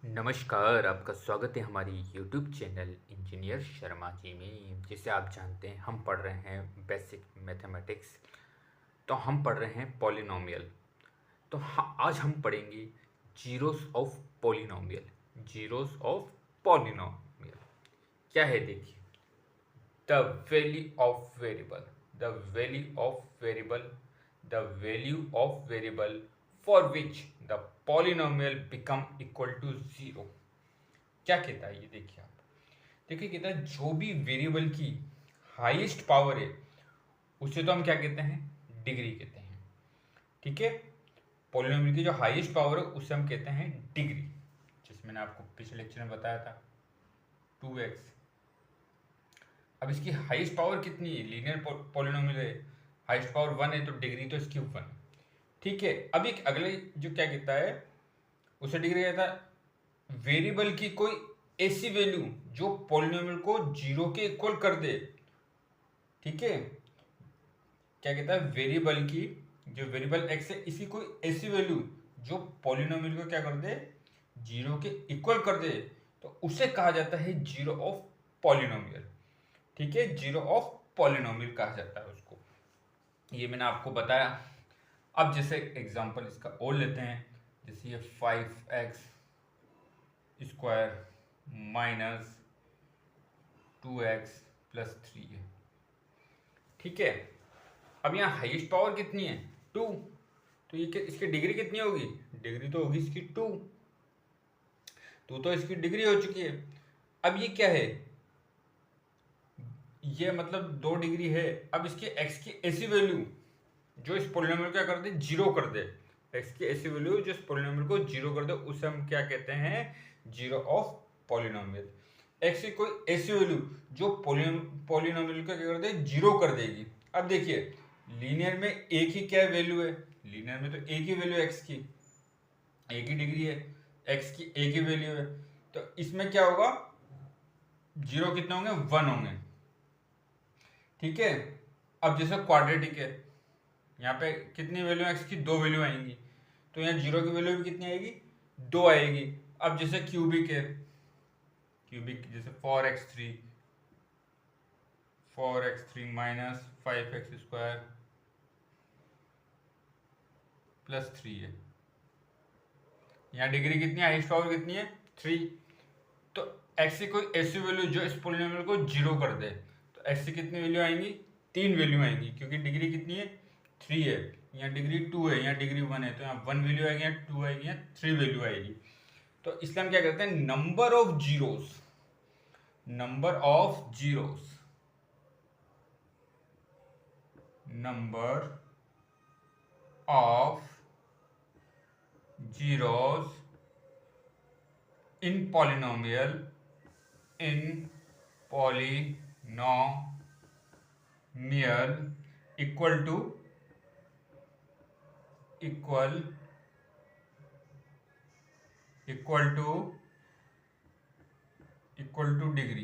नमस्कार, आपका स्वागत है हमारी YouTube channel engineer Sharma ji में। जैसे आप जानते हैं हम पढ़ रहे हैं बेसिक मैथमेटिक्स। तो हम पढ़ रहे हैं पॉलिनोमियल। तो आज हम पढ़ेंगे zeros of polynomial. Zeros of polynomial क्या है देखिए। The value of variable, the value of variable, the value of variable for which the polynomial become equal to zero. क्या कहता है ये देखिए आप। देखिए कहता है जो भी वेरिएबल की हाईएस्ट पावर है उसे तो हम क्या कहते हैं, डिग्री कहते हैं। ठीक है, पॉलिनोमियल की जो हाईएस्ट पावर है उसे हम कहते हैं डिग्री, जिसमें मैंने आपको पिछले लेक्चर में बताया था 2x। अब इसकी हाईएस्ट पावर कितनी है, लीनियर पॉलिनोमियल है, हाईएस्ट पावर 1 है तो डिग्री तो इसकी 1। ठीक है, अब एक अगले जो क्या कहता है उसे डिग्री कहता है वेरिएबल की कोई ऐसी वैल्यू जो पॉलिनोमियल को जीरो के इक्वल कर दे। ठीक है, क्या कहता है वेरिएबल की जो वेरिएबल एक्स है इसी कोई ऐसी वैल्यू जो पॉलिनोमियल को क्या कर दे, जीरो के इक्वल कर दे, तो उसे कहा जाता है जीरो ऑफ पॉलिनोमियल। ठीक है, जीरो ऑफ पॉलिनोमियल कहा जाता है उसको। ये मैंने आपको बताया। अब जैसे एग्जांपल इसका और लेते हैं, जैसे ये 5x square minus 2x plus 3 है। ठीक है, अब यहाँ हाईएस्ट पावर कितनी है, 2। तो ये इसकी डिग्री कितनी होगी, डिग्री तो होगी इसकी 2। तो इसकी डिग्री हो चुकी है। अब ये क्या है, ये मतलब 2 डिग्री है। अब इसकी x की ऐसी वैल्यू जो इस पॉलिनोमियल क्या कर दे, जीरो कर दे। x की ऐसी वैल्यू जो इस पॉलिनोमियल को जीरो कर दे उसे हम क्या कहते हैं, जीरो ऑफ पॉलिनोमियल। x की कोई ऐसी वैल्यू जो पॉलिनोमियल को क्या कर दे, जीरो कर देगी। अब देखिए लीनियर में एक ही क्या वैल्यू है, लीनियर में तो एक ही वैल्यू x की, एक ही डिग्री है, x की एक ही वैल्यू है। तो इसमें क्या होगा, जीरो कितने होंगे, 1 होंगे। ठीक है, अब जैसे क्वाड्रेटिक है, यहाँ पे कितनी वैल्यू एक्स की, 2 वैल्यू आएंगी, तो यहाँ जीरो की वैल्यू भी कितनी आएगी, 2 आएगी। अब जैसे क्यूबिक है, क्यूबिक जैसे 4x3 minus 5x square plus 3 है। यहाँ डिग्री कितनी है, हाईएस्ट पावर कितनी है, 3। तो एक्स की कोई ऐसी वैल्यू जो इस पॉलिनोमियल को जीरो कर दे, तो एक्स की कितनी वैल्यू आएंगी, 3 वैल्यू आएंगी, क्योंकि डिग्री कितनी है, 3 है। यहाँ डिग्री 2 है, यहाँ डिग्री 1 है, तो यहाँ 1 वैल्यू आएगी, यहाँ 2 आएगी, यहाँ 3 वैल्यू आएगी। तो इसलिए हम क्या करते हैं, number of zeros, number of zeros, number of zeros in polynomial, in polynomial equal to equal to degree.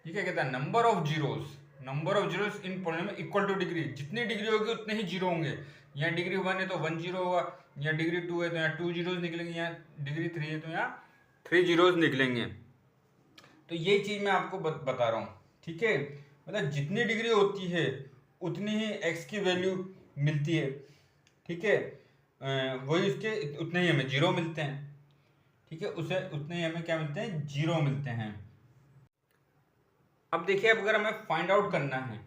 ये क्या कहता है, number of zeros, number of zeros in polynomial equal to degree. जितनी डिग्री होगी उतने ही जीरो होंगे। यहाँ degree 1 है तो 1 जीरो होगा, यहाँ डिग्री 2 है तो यहाँ 2 जीरोस निकलेंगे, यहाँ डिग्री 3 है तो यहाँ 3 जीरोस निकलेंगे। तो ये चीज मैं आपको बता रहा हूँ। ठीक है, मतलब जितनी डिग्री होती है उतनी ही एक्स की वैल्यू मिलती है। ठीक है, वही उसके उतने ही हमें जीरो मिलते हैं। ठीक है, उसे उतने ही हमें क्या मिलते हैं, जीरो मिलते हैं। अब देखिए, अब अगर हमें फाइंड आउट करना है,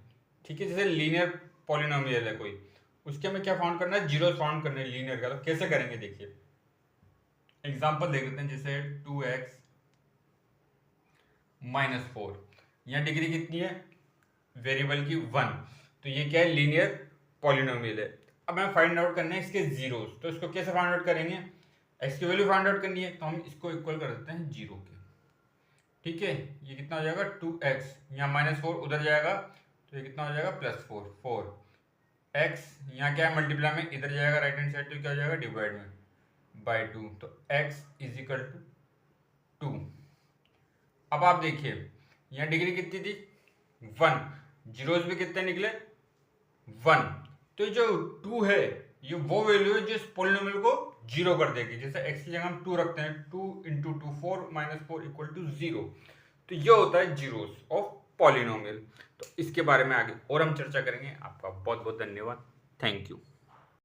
ठीक है, जैसे लीनियर पॉलिनोमियल है कोई, उसके हमें क्या फाउंड करना है, जीरो फाउंड करना है लीनियर का। तो कैसे करेंगे देखिए, एग्जांपल देख लेते हैं। जैसे 2x माइनस 4, यहाँ डिग्री कितनी है, वेरिएबल की 1, तो ये क्या है, लीनियर पॉलिनोमियल है। अब हमें फाइंड आउट करना है इसके जीरोस, तो इसको कैसे फाइंड आउट करेंगे, एक्स की वैल्यू फाइंड आउट करनी है, तो हम इसको इक्वल कर देते हैं जीरो के। ठीक है, ये कितना हो जाएगा, 2x, यहाँ -4 उधर जाएगा तो ये कितना हो जाएगा, +4, 4x, यहाँ क्या है मल्टीप्लाई में, इधर जाएगा राइट हैंड साइड तो क्या हो जाएगा, डिवाइड में बाय 2, तो x इज इक्वल टू 2। अब आप देखिए यहाँ डिग्री कितनी थी, 1, जीरोस भी कितने निकले, 1। तो जो 2 है ये वो वैल्यू है जो इस पोलिनोमियल को जीरो कर देगी। जैसे x की जगह हम 2 रखते हैं, 2 इंटू 2 4 माइनस 4 इक्वल टू 0। तो ये होता है जीरोस ऑफ पॉलिनोमियल। तो इसके बारे में आगे और हम चर्चा करेंगे। आपका बहुत बहुत धन्यवाद। Thank you.